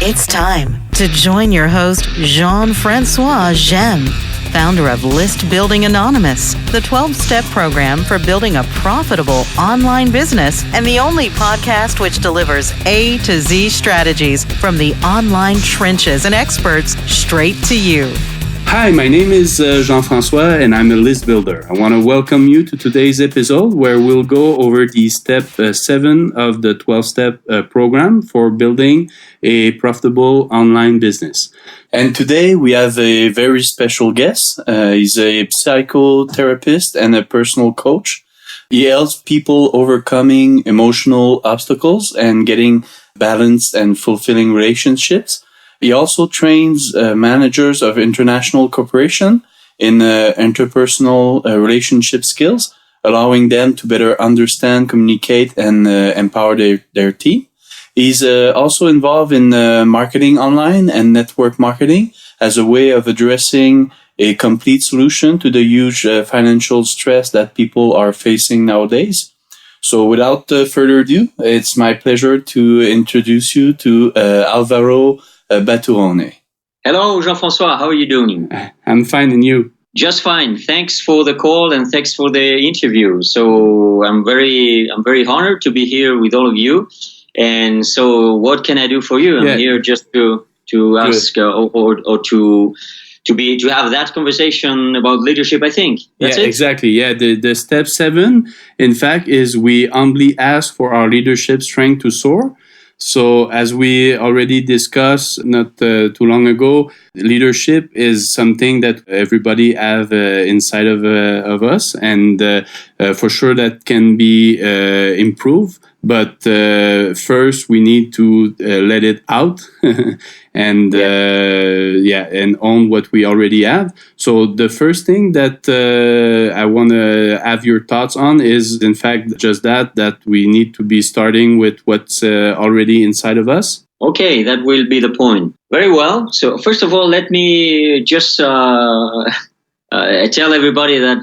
It's time to join your host, Jean-Francois Gemme, founder of List Building Anonymous, the 12-step program for building a profitable online business and the only podcast which delivers A to Z strategies from the online trenches and experts straight to you. Hi, my name is Jean-Francois and I'm a list builder. I want to welcome you to today's episode where we'll go over the step 7 of the 12-step program for building a profitable online business. And today we have a very special guest. He's a psychotherapist and a personal coach. He helps people overcoming emotional obstacles and getting balanced and fulfilling relationships. He also trains managers of international corporations in interpersonal relationship skills, allowing them to better understand, communicate, and empower their team. He's also involved in marketing online and network marketing as a way of addressing a complete solution to the huge financial stress that people are facing nowadays. So without further ado, it's my pleasure to introduce you to Alvaro Baturone. Hello, Jean-Francois. How are you doing? I'm fine, and you? Just fine. Thanks for the call and thanks for the interview. So I'm very honored to be here with all of you. And so, what can I do for you? I'm here just to ask or to have that conversation about leadership. I think that's it. Exactly. Yeah, the step 7, in fact, is we humbly ask for our leadership strength to soar. So as we already discussed not too long ago, leadership is something that everybody have inside of us, and for sure that can be improved. But first we need to let it out and and own what we already have. So the first thing that I want to have your thoughts on is, in fact, just that we need to be starting with what's already inside of us. Okay, that will be the point. Very well. So first of all, let me just tell everybody that,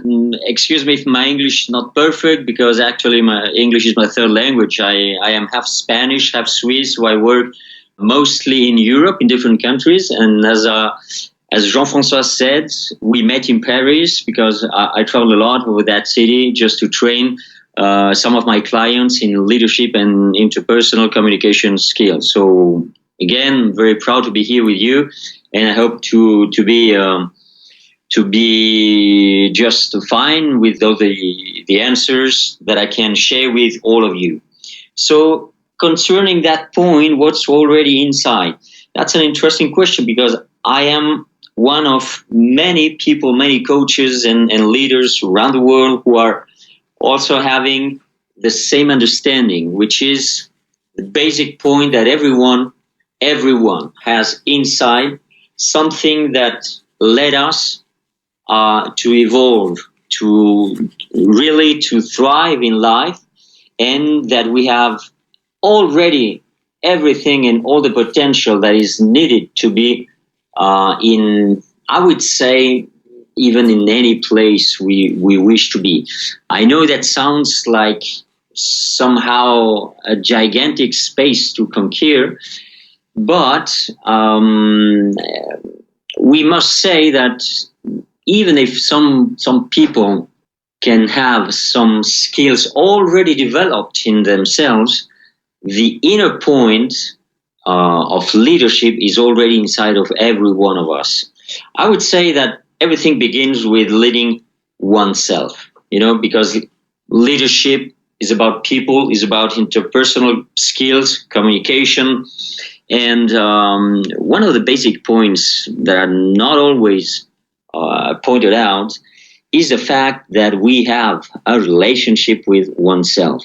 excuse me if my English is not perfect, because actually my English is my third language. I am half Spanish, half Swiss, so I work mostly in Europe, in different countries. And as Jean-Francois said, we met in Paris because I travel a lot over that city just to train some of my clients in leadership and interpersonal communication skills. So again, very proud to be here with you, and I hope to be just fine with all the answers that I can share with all of you. So concerning that point, what's already inside? That's an interesting question, because I am one of many people, many coaches and leaders around the world who are also having the same understanding, which is the basic point that everyone has inside something that led us to evolve, to thrive in life, and that we have already everything and all the potential that is needed to be in, I would say, even in any place we wish to be. I know that sounds like somehow a gigantic space to conquer, but we must say that even if some people can have some skills already developed in themselves, the inner point of leadership is already inside of every one of us. I would say that everything begins with leading oneself, because leadership is about people, is about interpersonal skills, communication. And one of the basic points that are not always pointed out is the fact that we have a relationship with oneself.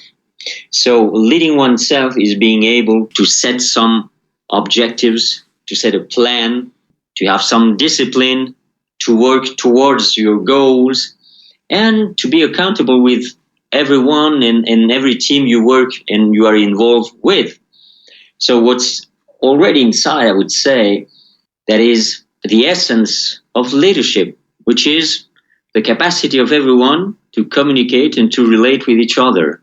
So leading oneself is being able to set some objectives, to set a plan, to have some discipline, to work towards your goals, and to be accountable with everyone and every team you work and you are involved with. So what's already inside, I would say, that is the essence of leadership, which is the capacity of everyone to communicate and to relate with each other.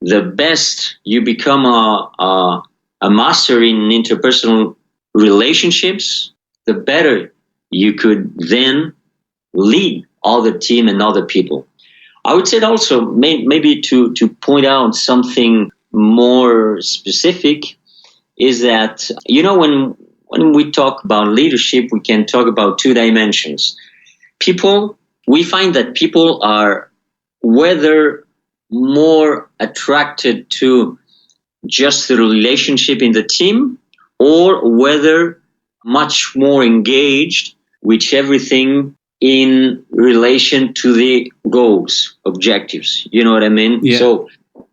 The best you become a master in interpersonal relationships, the better you could then lead other team and other people. I would say also maybe to point out something more specific is that, when we talk about leadership, we can talk about two dimensions. We find that people are whether more attracted to just the relationship in the team, or whether much more engaged with everything in relation to the goals, objectives. You know what I mean? Yeah. So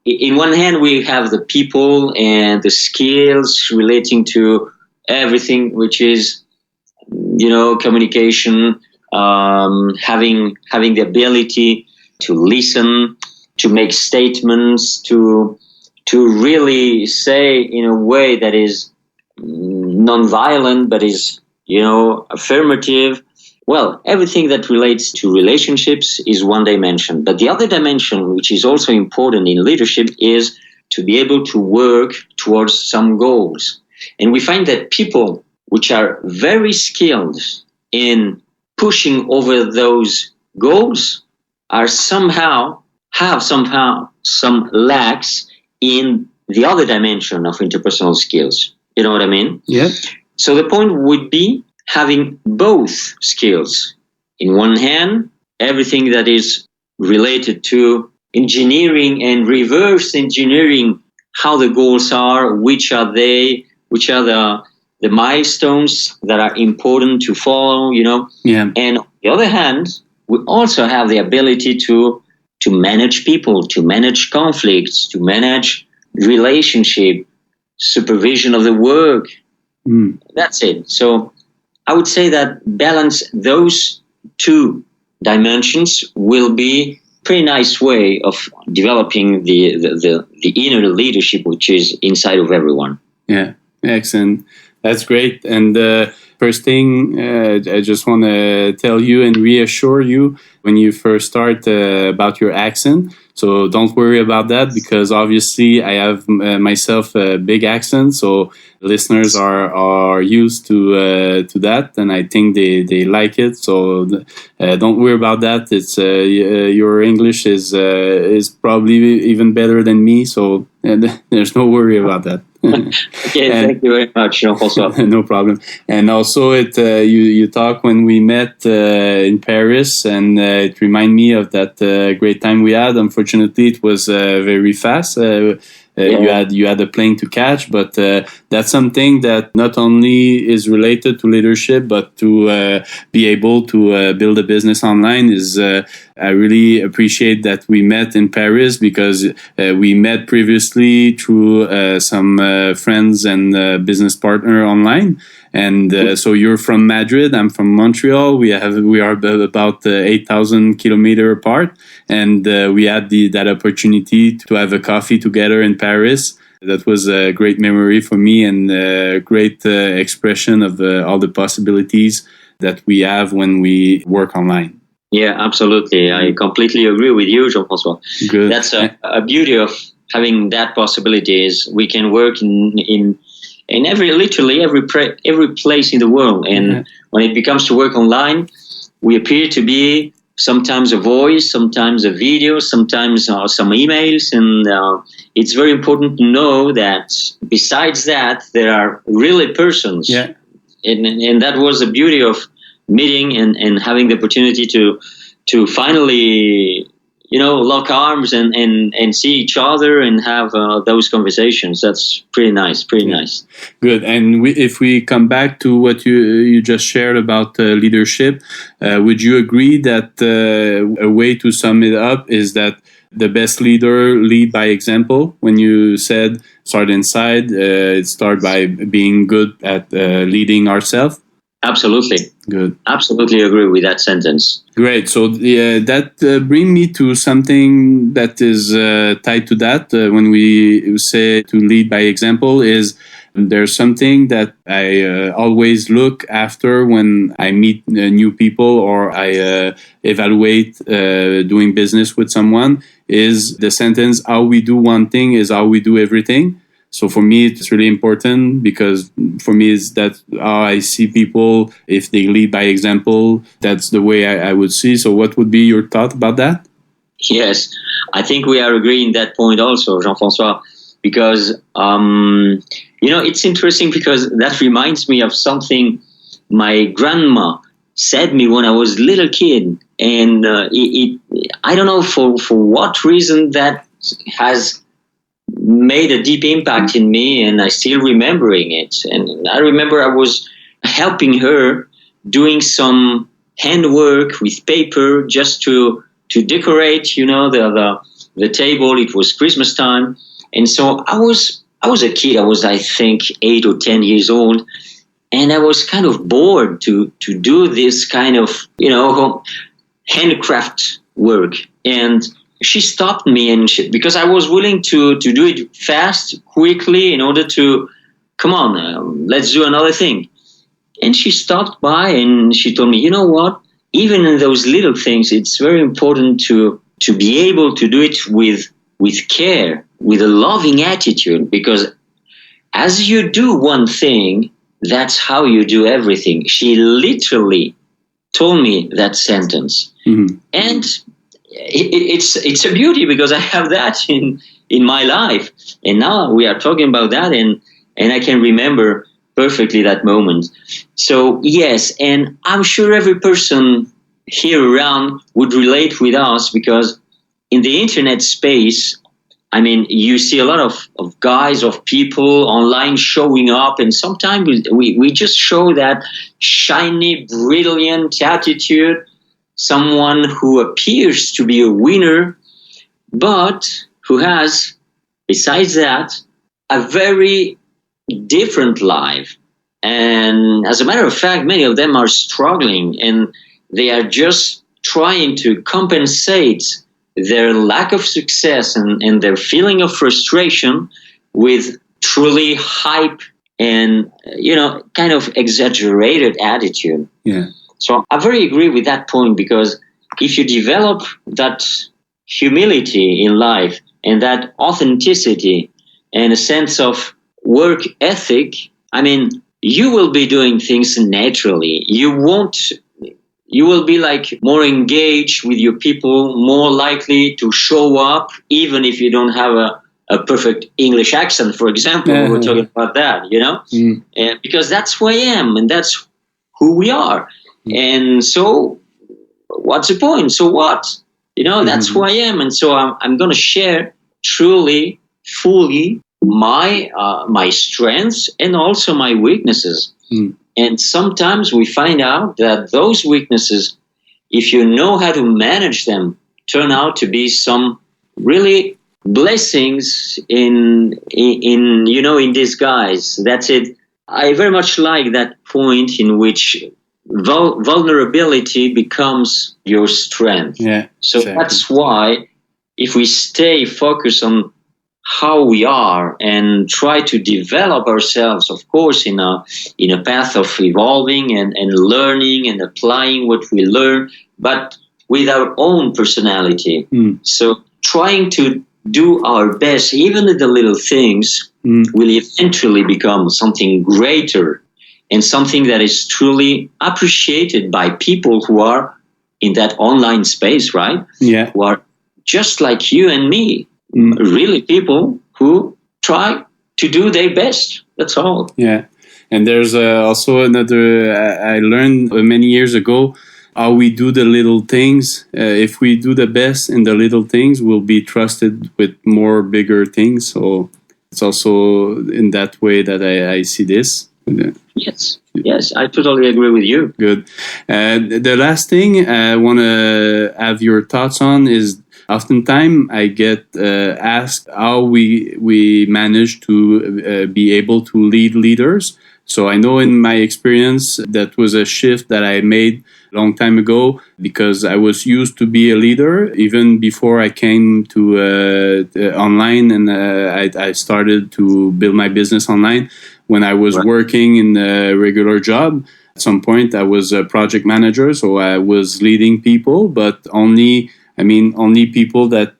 in one hand, we have the people and the skills relating to everything, which is, communication, having the ability to listen, to make statements, to really say in a way that is non-violent, but is, affirmative. Well, everything that relates to relationships is one dimension. But the other dimension, which is also important in leadership, is to be able to work towards some goals. And we find that people which are very skilled in pushing over those goals have somehow some lacks in the other dimension of interpersonal skills. You know what I mean? Yeah. So the point would be having both skills. In one hand, everything that is related to engineering and reverse engineering how the goals are, which are the milestones that are important to follow, Yeah. And on the other hand, we also have the ability to manage people, to manage conflicts, to manage relationship, supervision of the work. That's it. So I would say that balance those two dimensions will be pretty nice way of developing the inner leadership, which is inside of everyone. Yeah, excellent. That's great. And first thing, I just want to tell you and reassure you when you first start about your accent. So don't worry about that, because obviously I have myself a big accent. So listeners are used to that, and I think they like it. So don't worry about that. It's your English is probably even better than me. So there's no worry about that. Okay, thank you very much, Jean-Francois. No problem. And also, you talk when we met in Paris, and it reminded me of that great time we had. Unfortunately, it was very fast. You had a plane to catch, but that's something that not only is related to leadership, but to be able to build a business online is. I really appreciate that we met in Paris, because we met previously through some friends and business partner online. And so you're from Madrid, I'm from Montreal. We are about 8,000 kilometers apart, and we had that opportunity to have a coffee together in Paris. That was a great memory for me, and a great expression of all the possibilities that we have when we work online. Yeah, absolutely. I completely agree with you, Jean-Francois. Good. That's a beauty of having that possibility, is we can work in literally every place in the world. And when it becomes to work online, we appear to be sometimes a voice, sometimes a video, sometimes some emails. And it's very important to know that besides that, there are really persons. Yeah. And that was the beauty of meeting and having the opportunity to finally, lock arms and see each other and have those conversations. That's pretty nice. Good. And if we come back to what you just shared about leadership, would you agree that a way to sum it up is that the best leader lead by example? When you said start inside, it start by being good at leading ourselves? Absolutely. Good. Absolutely agree with that sentence. Great. So that brings me to something that is tied to that. When we say to lead by example, is there's something that I always look after when I meet new people, or I evaluate doing business with someone, is the sentence, how we do one thing is how we do everything. So for me, it's really important because for me, is that how I see people. If they lead by example, that's the way I would see. So what would be your thought about that? Yes, I think we are agreeing that point also, Jean-Francois, because, it's interesting because that reminds me of something my grandma said me when I was a little kid. And I don't know for what reason that has made a deep impact in me, and I still remembering it. And I remember I was helping her doing some handwork with paper just to decorate, the table. It was Christmas time, and so I was a kid. I was, I think, 8 or 10 years old, and I was kind of bored to do this kind of handcraft work. And she stopped me, and because I was willing to do it fast, quickly, in order to come on, let's do another thing. And she stopped by and she told me, you know what? Even in those little things, it's very important to be able to do it with care, with a loving attitude, because as you do one thing, that's how you do everything. She literally told me that sentence. Mm-hmm. And it's a beauty because I have that in my life. And now we are talking about that, and I can remember perfectly that moment. So yes, and I'm sure every person here around would relate with us, because in the internet space, I mean, you see a lot of guys, of people online showing up, and sometimes we just show that shiny, brilliant attitude, someone who appears to be a winner, but who has, besides that, a very different life. And as a matter of fact, many of them are struggling, and they are just trying to compensate their lack of success and their feeling of frustration with truly hype and, kind of exaggerated attitude. Yeah. So I very agree with that point, because if you develop that humility in life and that authenticity and a sense of work ethic, I mean, you will be doing things naturally. You will be like more engaged with your people, more likely to show up, even if you don't have a perfect English accent, for example. We're talking about that, because that's who I am, and that's who we are. And so what's the point? So what? That's who I am. And so I'm going to share truly, fully my strengths and also my weaknesses. And sometimes we find out that those weaknesses, if you know how to manage them, turn out to be some really blessings in disguise. That's it. I very much like that point in which vulnerability becomes your strength. Yeah, so exactly. That's why if we stay focused on how we are and try to develop ourselves, of course, in a path of evolving and learning and applying what we learn, but with our own personality. So trying to do our best, even in the little things, will eventually become something greater and something that is truly appreciated by people who are in that online space, right? Yeah. Who are just like you and me. Really people who try to do their best. That's all. Yeah. And there's also another, I learned many years ago, how we do the little things. If we do the best in the little things, we'll be trusted with more bigger things. So it's also in that way that I see this. Yes, I totally agree with you. Good. The last thing I want to have your thoughts on is, oftentimes I get asked how we manage to be able to lead leaders. So I know in my experience that was a shift that I made a long time ago, because I was used to be a leader even before I came to online, and I started to build my business online. When I was working in a regular job, at some point I was a project manager, so I was leading people, but only people that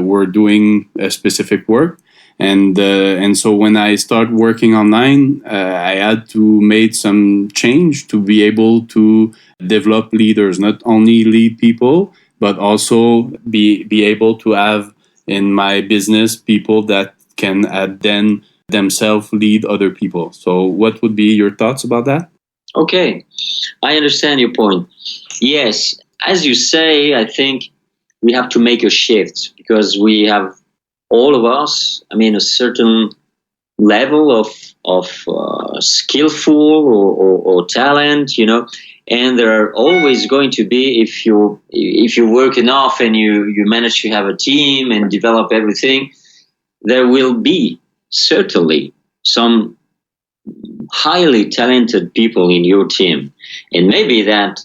were doing a specific work. And so when I start working online, I had to make some change to be able to develop leaders, not only lead people, but also be able to have in my business people that can then themselves lead other people. So what would be your thoughts about that? Okay, I understand your point. Yes, as you say, I think we have to make a shift because we have all of us, I mean, a certain level of skillful or talent, and there are always going to be, if you work enough and you manage to have a team and develop everything, there will be certainly some highly talented people in your team, and maybe that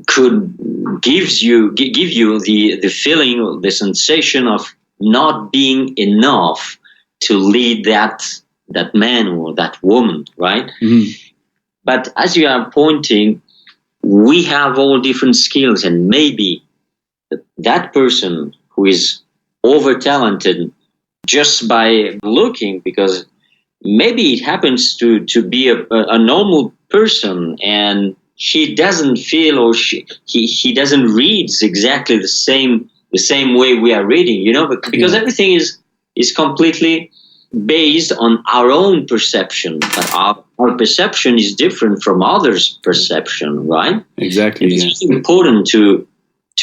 could give you the feeling, the sensation of not being enough to lead that man or that woman, right? Mm-hmm. But as you are pointing, we have all different skills, and maybe that person who is over talented, just by looking, because maybe it happens to be a normal person, and he doesn't feel, or he doesn't read exactly the same way we are reading, because everything is completely based on our own perception, but our perception is different from others' perception, right? Exactly. And it's important to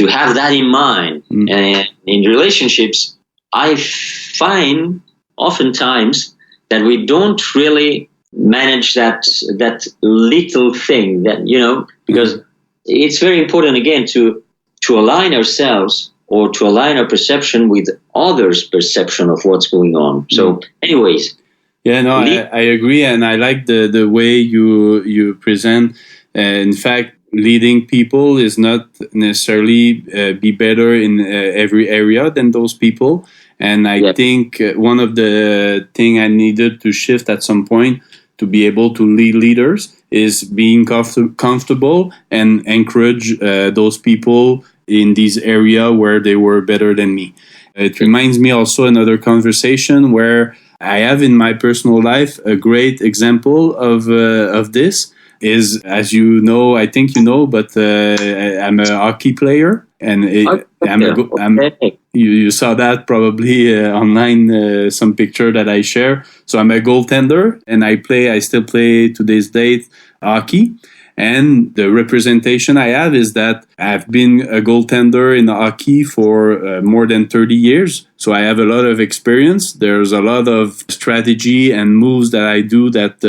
have that in mind. And in relationships, I find oftentimes that we don't really manage that little thing, that because it's very important, again, to align ourselves or to align our perception with others' perception of what's going on. So anyways, I agree, and I like the way you present. In fact, leading people is not necessarily be better in every area than those people. And I think one of the thing I needed to shift at some point to be able to lead leaders is being comfortable and encourage those people in this area where they were better than me. It reminds me also another conversation where I have in my personal life a great example of this is, as you know, I think you know, but I'm a hockey player, and you saw that probably online, some picture that I share. So I'm a goaltender, and I still play to this date hockey. And the representation I have is that I've been a goaltender in hockey for more than 30 years. So I have a lot of experience. There's a lot of strategy and moves that I do that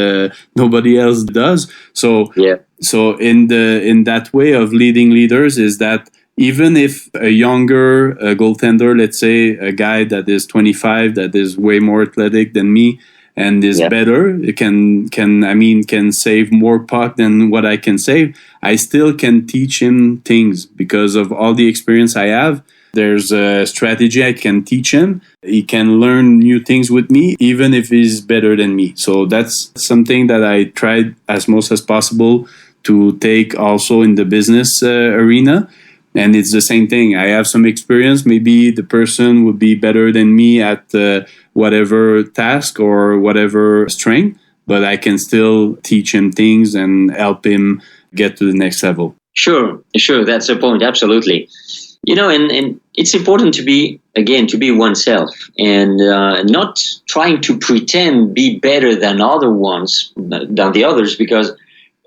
nobody else does. So in that way of leading leaders is that even if a younger goaltender, let's say a guy that is 25, that is way more athletic than me, and is better, it can save more puck than what I can save, I still can teach him things because of all the experience I have. There's a strategy I can teach him. He can learn new things with me, even if he's better than me. So that's something that I tried as much as possible to take also in the business arena. And it's the same thing. I have some experience. Maybe the person would be better than me at whatever task or whatever strength, but I can still teach him things and help him get to the next level. Sure. That's the point. Absolutely. And it's important to be oneself and not trying to pretend be better than than the others, because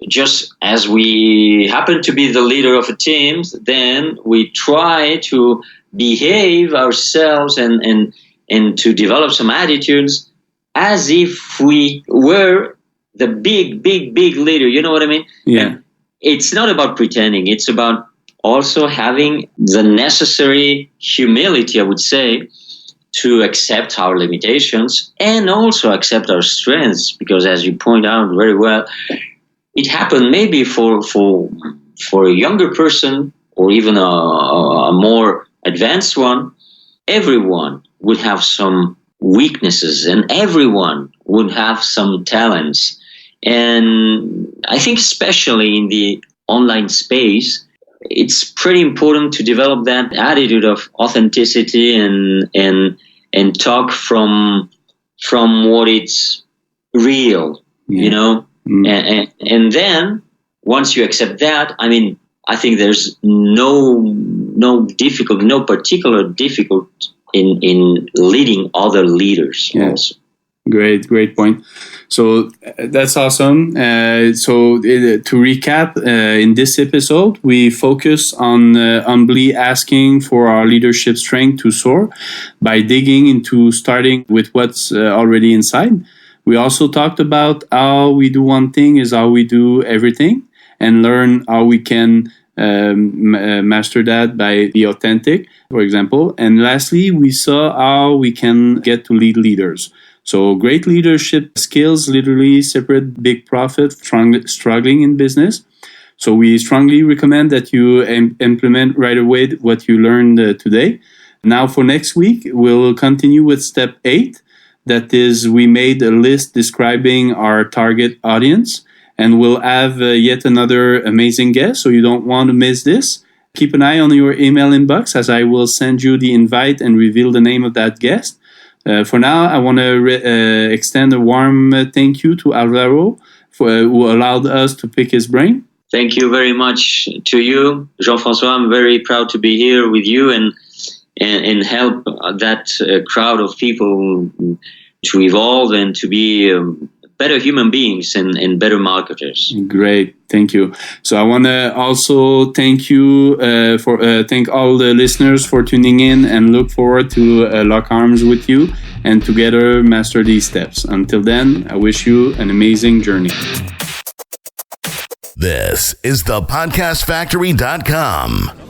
just as we happen to be the leader of a team, then we try to behave ourselves and to develop some attitudes as if we were the big leader. You know what I mean? Yeah. And it's not about pretending. It's about also having the necessary humility, I would say, to accept our limitations and also accept our strengths, because as you point out very well, it happened maybe for a younger person or even a more advanced one. Everyone would have some weaknesses and everyone would have some talents. And I think especially in the online space, it's pretty important to develop that attitude of authenticity and talk from from what it's real, you know? And then once you accept that, I mean, I think there's no particular difficult in leading other leaders also. Great point. So that's awesome. To recap, in this episode, we focus on humbly asking for our leadership strength to soar by digging into starting with what's already inside. We also talked about how we do one thing is how we do everything, and learn how we can master that by be authentic, for example. And lastly, we saw how we can get to lead leaders. So great leadership skills literally separate big profit from struggling in business. So we strongly recommend that you implement right away what you learned today. Now for next week, we'll continue with step 8. That is, we made a list describing our target audience, and we'll have yet another amazing guest, so you don't want to miss this. Keep an eye on your email inbox as I will send you the invite and reveal the name of that guest. For now, I want to extend a warm thank you to Alvaro who allowed us to pick his brain. Thank you very much to you, Jean-Francois. I'm very proud to be here with you and help that crowd of people to evolve and to be better human beings and better marketers. Great, thank you. So I want to also thank you thank all the listeners for tuning in, and look forward to lock arms with you and together master these steps. Until then, I wish you an amazing journey. This is thepodcastfactory.com.